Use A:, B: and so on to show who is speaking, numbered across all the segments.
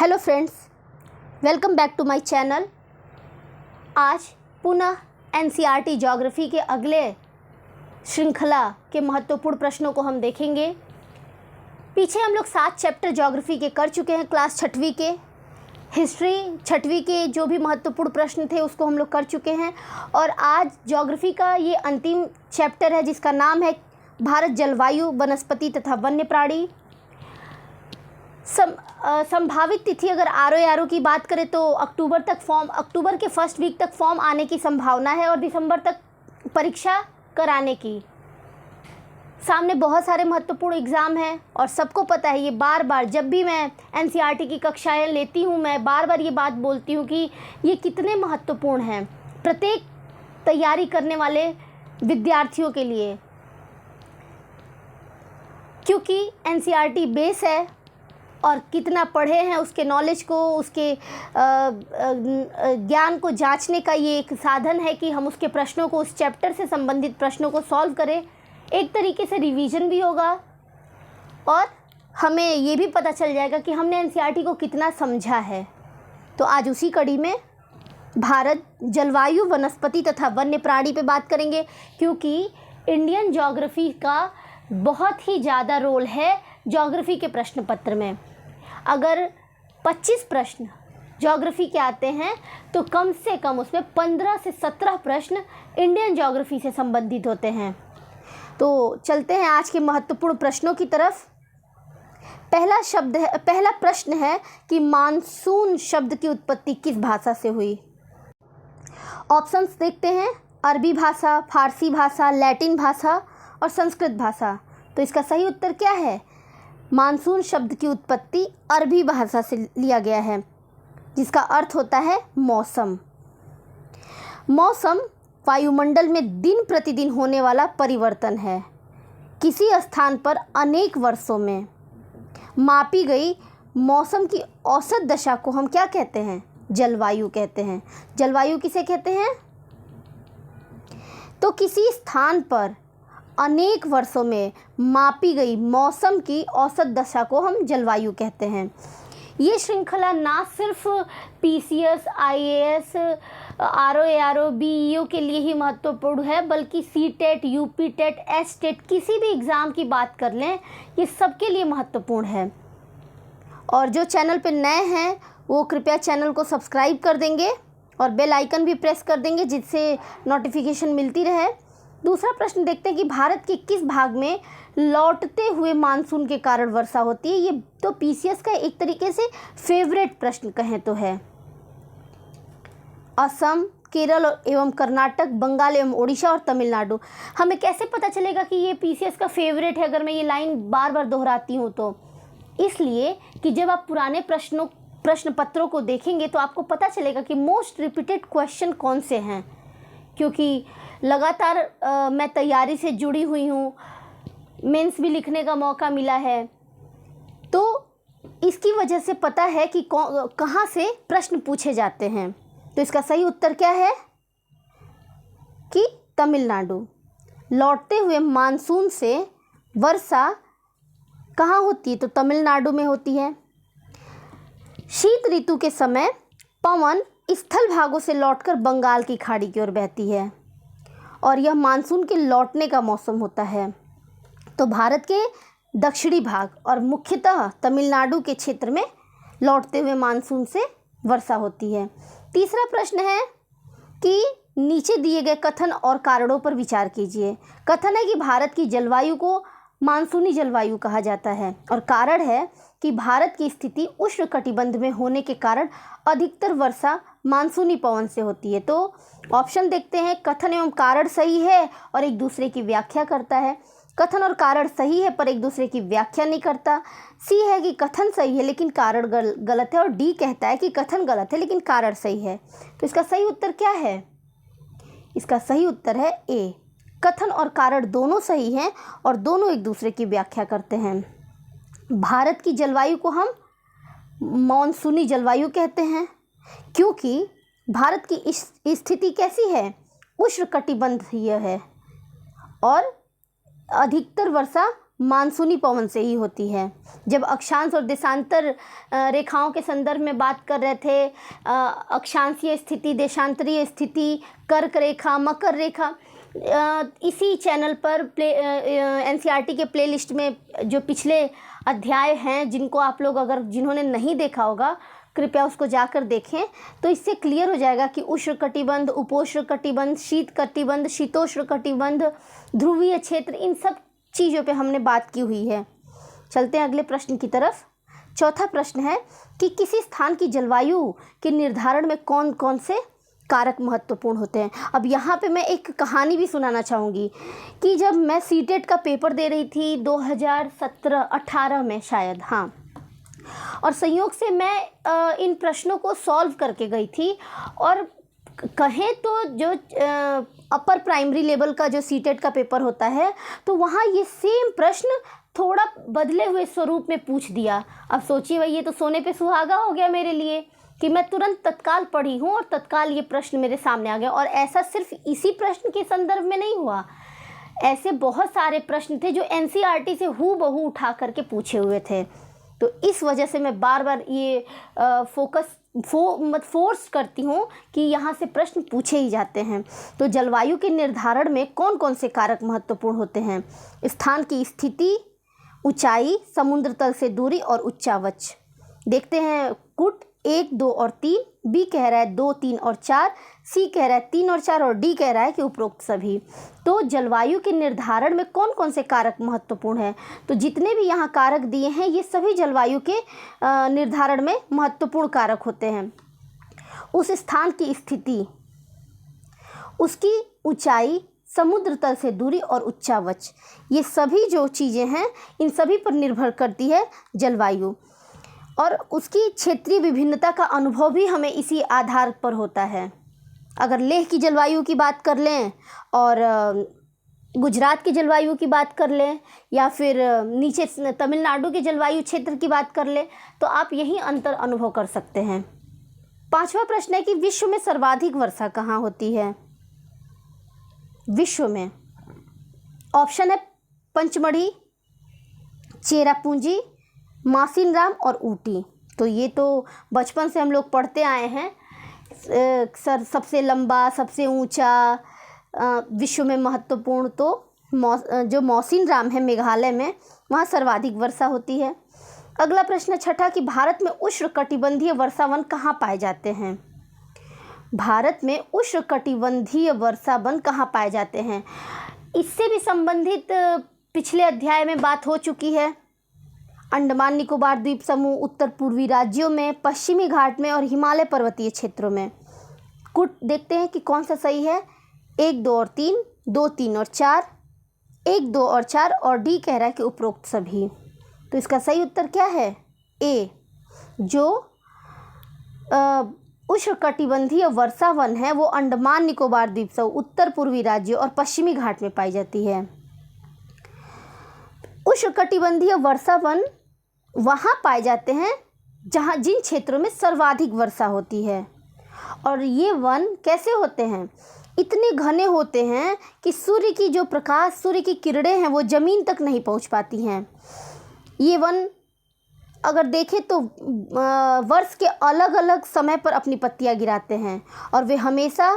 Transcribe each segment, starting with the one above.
A: Hello friends, welcome back to my channel. आज पुनः NCERT geography के अगले श्रृंखला के महत्वपूर्ण प्रश्नों को हम देखेंगे। पीछे हम लोग 7 चैप्टर ज्योग्राफी के कर चुके हैं। क्लास 6वीं के हिस्ट्री 6वीं के जो भी महत्वपूर्ण प्रश्न थे उसको हम लोग कर चुके हैं और आज ज्योग्राफी का ये अंतिम चैप्टर है जिसका नाम है भारत जलवायु, वनस्पति तथा वन्य प्राणी। संभावित तिथि अगर आर की बात करें तो अक्टूबर के फर्स्ट वीक तक फॉर्म आने की संभावना है और दिसंबर तक परीक्षा कराने की। सामने बहुत सारे महत्वपूर्ण एग्ज़ाम हैं और सबको पता है, ये बार बार जब भी मैं एनसीईआरटी की कक्षाएं लेती हूँ मैं बार बार ये बात बोलती हूँ कि ये कितने महत्वपूर्ण हैं प्रत्येक तैयारी करने वाले विद्यार्थियों के लिए, क्योंकि एनसीईआरटी बेस है और कितना पढ़े हैं उसके नॉलेज को, उसके ज्ञान को जांचने का ये एक साधन है कि हम उसके प्रश्नों को, उस चैप्टर से संबंधित प्रश्नों को सॉल्व करें। एक तरीके से रिवीजन भी होगा और हमें ये भी पता चल जाएगा कि हमने एनसीईआरटी को कितना समझा है। तो आज उसी कड़ी में भारत जलवायु, वनस्पति तथा वन्य प्राणी पे बात करेंगे, क्योंकि इंडियन ज्योग्राफी का बहुत ही ज़्यादा रोल है ज्योग्राफी के प्रश्न पत्र में। अगर 25 प्रश्न ज्योग्राफी के आते हैं तो कम से कम उसमें 15 से 17 प्रश्न इंडियन ज्योग्राफी से संबंधित होते हैं। तो चलते हैं आज के महत्वपूर्ण प्रश्नों की तरफ। पहला प्रश्न है कि मानसून शब्द की उत्पत्ति किस भाषा से हुई। ऑप्शंस देखते हैं, अरबी भाषा, फारसी भाषा, लैटिन भाषा और संस्कृत भाषा। तो इसका सही उत्तर क्या है? मानसून शब्द की उत्पत्ति अरबी भाषा से लिया गया है, जिसका अर्थ होता है मौसम। मौसम वायुमंडल में दिन प्रतिदिन होने वाला परिवर्तन है। किसी स्थान पर अनेक वर्षों में मापी गई मौसम की औसत दशा को हम क्या कहते हैं? जलवायु कहते हैं। जलवायु किसे कहते हैं? तो किसी स्थान पर अनेक वर्षों में मापी गई मौसम की औसत दशा को हम जलवायु कहते हैं। ये श्रृंखला ना सिर्फ पीसीएस, आईएएस, आरओ, बीईओ के लिए ही महत्वपूर्ण है, बल्कि सीटेट, यूपीटेट, एसटेट किसी भी एग्ज़ाम की बात कर लें, ये सबके लिए महत्वपूर्ण है। और जो चैनल पे नए हैं वो कृपया चैनल को सब्सक्राइब कर देंगे और बेल आइकन भी प्रेस कर देंगे, जिससे नोटिफिकेशन मिलती रहे। दूसरा प्रश्न देखते हैं कि भारत के किस भाग में लौटते हुए मानसून के कारण वर्षा होती है। ये तो पीसीएस का एक तरीके से फेवरेट प्रश्न कहें तो है। असम, केरल एवं कर्नाटक, बंगाल एवं ओडिशा और तमिलनाडु। हमें कैसे पता चलेगा कि ये पीसीएस का फेवरेट है अगर मैं ये लाइन बार बार दोहराती हूँ तो? इसलिए कि जब आप पुराने प्रश्न पत्रों को देखेंगे तो आपको पता चलेगा कि मोस्ट रिपीटेड क्वेश्चन कौन से हैं, क्योंकि लगातार मैं तैयारी से जुड़ी हुई हूँ, मेंस भी लिखने का मौका मिला है, तो इसकी वजह से पता है कि कहाँ से प्रश्न पूछे जाते हैं। तो इसका सही उत्तर क्या है कि तमिलनाडु। लौटते हुए मानसून से वर्षा कहाँ होती है? तो तमिलनाडु में होती है। शीत ऋतु के समय पवन स्थल भागों से लौटकर बंगाल की खाड़ी की ओर बहती है और यह मानसून के लौटने का मौसम होता है। तो भारत के दक्षिणी भाग और मुख्यतः तमिलनाडु के क्षेत्र में लौटते हुए मानसून से वर्षा होती है। तीसरा प्रश्न है कि नीचे दिए गए कथन और कारणों पर विचार कीजिए। कथन है कि भारत की जलवायु को मानसूनी जलवायु कहा जाता है और कारण है कि भारत की स्थिति उष्णकटिबंध में होने के कारण अधिकतर वर्षा मानसूनी पवन से होती है। तो ऑप्शन देखते हैं, कथन एवं कारण सही है और एक दूसरे की व्याख्या करता है। कथन और कारण सही है पर एक दूसरे की व्याख्या नहीं करता। सी है कि कथन सही है लेकिन कारण गलत है और डी कहता है कि कथन गलत है लेकिन कारण सही है। तो इसका सही उत्तर क्या है? इसका सही उत्तर है ए। कथन और कारण दोनों सही हैं और दोनों एक दूसरे की व्याख्या करते हैं। भारत की जलवायु को हम मानसूनी जलवायु कहते हैं क्योंकि भारत की स्थिति कैसी है? उष्णकटिबंधीय है और अधिकतर वर्षा मानसूनी पवन से ही होती है। जब अक्षांश और देशांतर रेखाओं के संदर्भ में बात कर रहे थे, अक्षांशीय स्थिति, देशांतरीय स्थिति, कर्क रेखा, मकर रेखा, इसी चैनल पर एनसीईआरटी के प्लेलिस्ट में जो पिछले अध्याय हैं, जिनको आप लोग जिन्होंने नहीं देखा होगा कृपया उसको जाकर देखें, तो इससे क्लियर हो जाएगा कि उष्णकटिबंध, उपोष्णकटिबंध, शीत कटिबंध, शीतोष्ण कटिबंध, ध्रुवीय क्षेत्र, इन सब चीज़ों पे हमने बात की हुई है। चलते हैं अगले प्रश्न की तरफ। चौथा प्रश्न है कि किसी स्थान की जलवायु के निर्धारण में कौन कौन से कारक महत्वपूर्ण होते हैं। अब यहाँ पे मैं एक कहानी भी सुनाना चाहूँगी कि जब मैं सीटेट का पेपर दे रही थी 2017-18 में शायद, हाँ, और संयोग से मैं इन प्रश्नों को सॉल्व करके गई थी, और कहें तो जो अपर प्राइमरी लेवल का जो सीटेट का पेपर होता है, तो वहाँ ये सेम प्रश्न थोड़ा बदले हुए स्वरूप में पूछ दिया। अब सोचिए भाई, ये तो सोने पे सुहागा हो गया मेरे लिए कि मैं तुरंत तत्काल पढ़ी हूँ और तत्काल ये प्रश्न मेरे सामने आ गया। और ऐसा सिर्फ इसी प्रश्न के संदर्भ में नहीं हुआ, ऐसे बहुत सारे प्रश्न थे जो एनसीईआरटी से हूबहू उठा करके पूछे हुए थे। तो इस वजह से मैं बार बार ये फोर्स करती हूँ कि यहाँ से प्रश्न पूछे ही जाते हैं। तो जलवायु के निर्धारण में कौन कौन से कारक महत्वपूर्ण होते हैं? स्थान की स्थिति, ऊंचाई, समुद्र तल से दूरी और उच्चावच। देखते हैं कुट 1, 2 और 3, बी कह रहा है 2, 3 और 4, सी कह रहा है 3 और 4 और डी कह रहा है कि उपरोक्त सभी। तो जलवायु के निर्धारण में कौन कौन से कारक महत्वपूर्ण हैं? तो जितने भी यहाँ कारक दिए हैं ये सभी जलवायु के निर्धारण में महत्वपूर्ण कारक होते हैं। उस स्थान की स्थिति, उसकी ऊंचाई, समुद्र तल से दूरी और उच्चावच, ये सभी जो चीज़ें हैं इन सभी पर निर्भर करती है जलवायु। और उसकी क्षेत्रीय विभिन्नता का अनुभव भी हमें इसी आधार पर होता है। अगर लेह की जलवायु की बात कर लें और गुजरात की जलवायु की बात कर लें, या फिर नीचे तमिलनाडु के जलवायु क्षेत्र की बात कर लें, तो आप यही अंतर अनुभव कर सकते हैं। पांचवा प्रश्न है कि विश्व में सर्वाधिक वर्षा कहाँ होती है? विश्व में ऑप्शन है पंचमढ़ी, चेरापूंजी, मासिनराम और ऊटी। तो ये तो बचपन से हम लोग पढ़ते आए हैं। सर सबसे लंबा, सबसे ऊंचा, विश्व में महत्वपूर्ण तो जो मौसिनराम है मेघालय में, वहाँ सर्वाधिक वर्षा होती है। अगला प्रश्न छठा कि भारत में उष्णकटिबंधीय वर्षा वन कहाँ पाए जाते हैं? भारत में उष्णकटिबंधीय वर्षा वन कहाँ पाए जाते हैं? इससे भी संबंधित पिछले अध्याय में बात हो चुकी है। अंडमान निकोबार द्वीप समूह, उत्तर पूर्वी राज्यों में, पश्चिमी घाट में और हिमालय पर्वतीय क्षेत्रों में। कुट देखते हैं कि कौन सा सही है। 1, 2 और 3, 2, 3 और 4, 1, 2 और 4 और डी कह रहा है कि उपरोक्त सभी। तो इसका सही उत्तर क्या है? ए, जो उष्णकटिबंधीय वर्षा वन है वो अंडमान निकोबार द्वीप समूह, उत्तर पूर्वी राज्यों और पश्चिमी घाट में पाई जाती है। उष्णकटिबंधीय वर्षा वन वहाँ पाए जाते हैं जहाँ जिन क्षेत्रों में सर्वाधिक वर्षा होती है। और ये वन कैसे होते हैं? इतने घने होते हैं कि सूर्य की जो प्रकाश, सूर्य की किरणें हैं वो ज़मीन तक नहीं पहुँच पाती हैं। ये वन अगर देखें तो वर्ष के अलग अलग समय पर अपनी पत्तियां गिराते हैं और वे हमेशा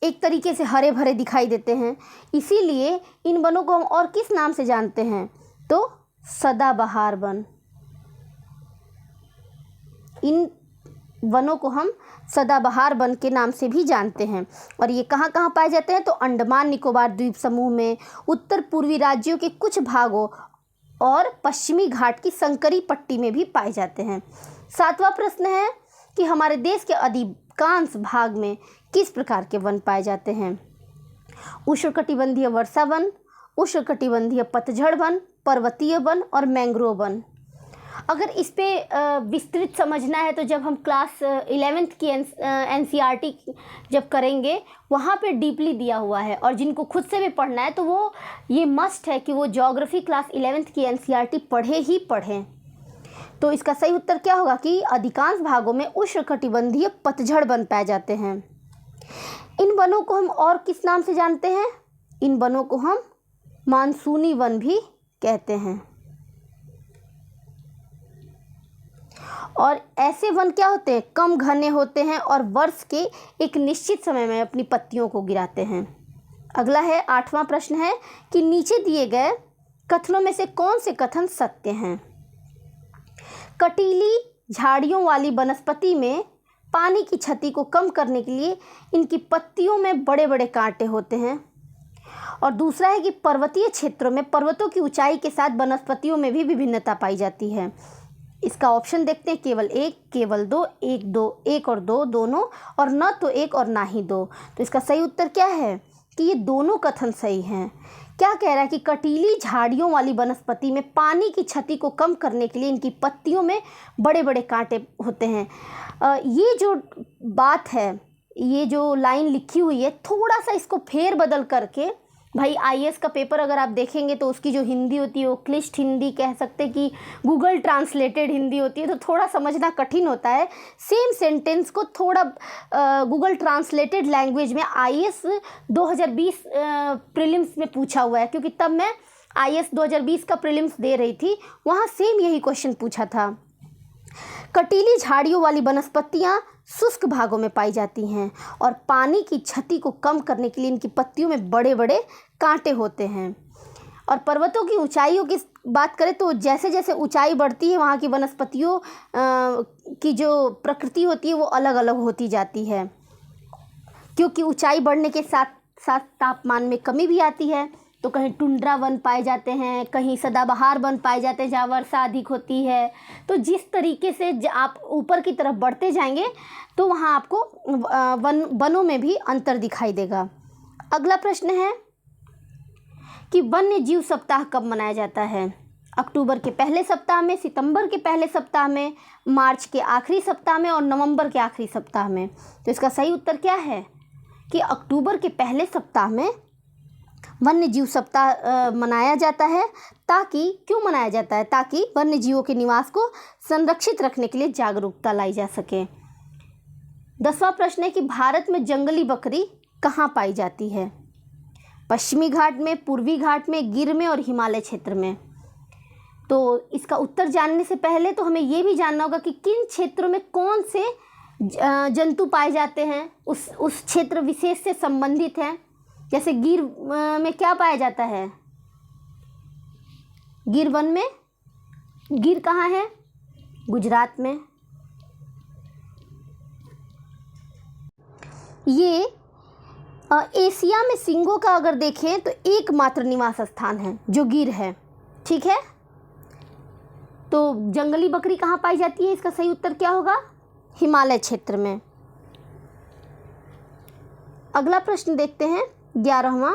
A: एक तरीके से हरे भरे दिखाई देते हैं। इसीलिए इन वनों को हम और किस नाम से जानते हैं? तो सदाबहार वन। इन वनों को हम सदाबहार वन के नाम से भी जानते हैं। और ये कहाँ कहाँ पाए जाते हैं? तो अंडमान निकोबार द्वीप समूह में, उत्तर पूर्वी राज्यों के कुछ भागों और पश्चिमी घाट की संकरी पट्टी में भी पाए जाते हैं। सातवां प्रश्न है कि हमारे देश के अधिकांश भाग में किस प्रकार के वन पाए जाते हैं? उष्णकटिबंधीय वर्षा वन, उष्णकटिबंधीय पतझड़ वन, पर्वतीय वन और मैंग्रोव वन। अगर इस पे विस्तृत समझना है तो जब हम क्लास 11th की एनसीईआरटी जब करेंगे वहाँ पे डीपली दिया हुआ है। और जिनको खुद से भी पढ़ना है तो वो ये मस्ट है कि वो ज्योग्राफी क्लास 11th की एनसीईआरटी पढ़े ही पढ़ें। तो इसका सही उत्तर क्या होगा कि अधिकांश भागों में उष्णकटिबंधीय पतझड़ वन पाए जाते हैं। इन वनों को हम और किस नाम से जानते हैं? इन वनों को हम मानसूनी वन भी कहते हैं। और ऐसे वन क्या होते हैं? कम घने होते हैं और वर्ष के एक निश्चित समय में अपनी पत्तियों को गिराते हैं। अगला है 8वां प्रश्न है कि नीचे दिए गए कथनों में से कौन से कथन सत्य हैं? कटीली झाड़ियों वाली वनस्पति में पानी की क्षति को कम करने के लिए इनकी पत्तियों में बड़े बड़े कांटे होते हैं। और दूसरा है कि पर्वतीय क्षेत्रों में पर्वतों की ऊंचाई के साथ वनस्पतियों में भी विभिन्नता पाई जाती है। इसका ऑप्शन देखते हैं, केवल एक, केवल दो, एक, दो, एक और दो, दोनों, और न तो एक और ना ही दो। तो इसका सही उत्तर क्या है कि ये दोनों कथन सही हैं। क्या कह रहा है कि कटीली झाड़ियों वाली वनस्पति में पानी की क्षति को कम करने के लिए इनकी पत्तियों में बड़े बड़े कांटे होते हैं। ये जो बात है, ये जो लाइन लिखी हुई है, थोड़ा सा इसको फेर बदल करके, भाई आईएएस का पेपर अगर आप देखेंगे तो उसकी जो हिंदी होती है वो क्लिष्ट हिंदी कह सकते कि गूगल ट्रांसलेटेड हिंदी होती है, तो थोड़ा समझना कठिन होता है। सेम सेंटेंस को थोड़ा गूगल ट्रांसलेटेड लैंग्वेज में आईएएस 2020 प्रीलिम्स में पूछा हुआ है, क्योंकि तब मैं आईएएस 2020 का प्रीलिम्स दे रही थी, वहाँ सेम यही क्वेश्चन पूछा था। कटीली झाड़ियों वाली वनस्पतियाँ शुष्क भागों में पाई जाती हैं और पानी की क्षति को कम करने के लिए इनकी पत्तियों में बड़े बड़े कांटे होते हैं। और पर्वतों की ऊंचाइयों की बात करें तो जैसे जैसे ऊंचाई बढ़ती है वहाँ की वनस्पतियों की जो प्रकृति होती है वो अलग अलग होती जाती है, क्योंकि ऊंचाई बढ़ने के साथ साथ तापमान में कमी भी आती है। तो कहीं टुंड्रा वन पाए जाते हैं, कहीं सदाबहार वन पाए जाते हैं जहाँ वर्षा अधिक होती है। तो जिस तरीके से आप ऊपर की तरफ बढ़ते जाएंगे तो वहाँ आपको वनों में भी अंतर दिखाई देगा। अगला प्रश्न है कि वन्य जीव सप्ताह कब मनाया जाता है? अक्टूबर के पहले सप्ताह में, सितंबर के पहले सप्ताह में, मार्च के आखिरी सप्ताह में और नवंबर के आखिरी सप्ताह में। तो इसका सही उत्तर क्या है कि अक्टूबर के पहले सप्ताह में वन्य जीव सप्ताह मनाया जाता है। ताकि क्यों मनाया जाता है? ताकि वन्य जीवों के निवास को संरक्षित रखने के लिए जागरूकता लाई जा सके। 10वां प्रश्न है कि भारत में जंगली बकरी कहाँ पाई जाती है? पश्चिमी घाट में, पूर्वी घाट में, गिर में और हिमालय क्षेत्र में। तो इसका उत्तर जानने से पहले तो हमें ये भी जानना होगा कि किन क्षेत्रों में कौन से जंतु पाए जाते हैं, उस क्षेत्र विशेष से संबंधित हैं। जैसे गिर में क्या पाया जाता है? गिर वन में, गिर कहाँ है? गुजरात में। ये एशिया में सींगों का अगर देखें तो एकमात्र निवास स्थान है जो गिर है। ठीक है, तो जंगली बकरी कहाँ पाई जाती है? इसका सही उत्तर क्या होगा? हिमालय क्षेत्र में। अगला प्रश्न देखते हैं 11वां,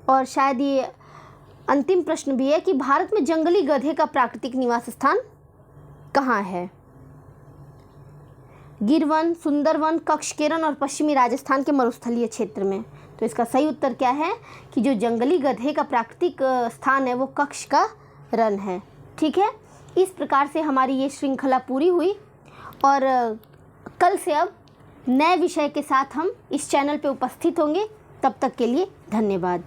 A: और शायद ये अंतिम प्रश्न भी है कि भारत में जंगली गधे का प्राकृतिक निवास स्थान कहाँ है? गिरवन, सुंदरवन, कक्षकेरन और पश्चिमी राजस्थान के मरुस्थलीय क्षेत्र में। तो इसका सही उत्तर क्या है कि जो जंगली गधे का प्राकृतिक स्थान है वो कक्ष का रन है। ठीक है, इस प्रकार से हमारी ये श्रृंखला पूरी हुई और कल से अब नए विषय के साथ हम इस चैनल पे उपस्थित होंगे। तब तक के लिए धन्यवाद।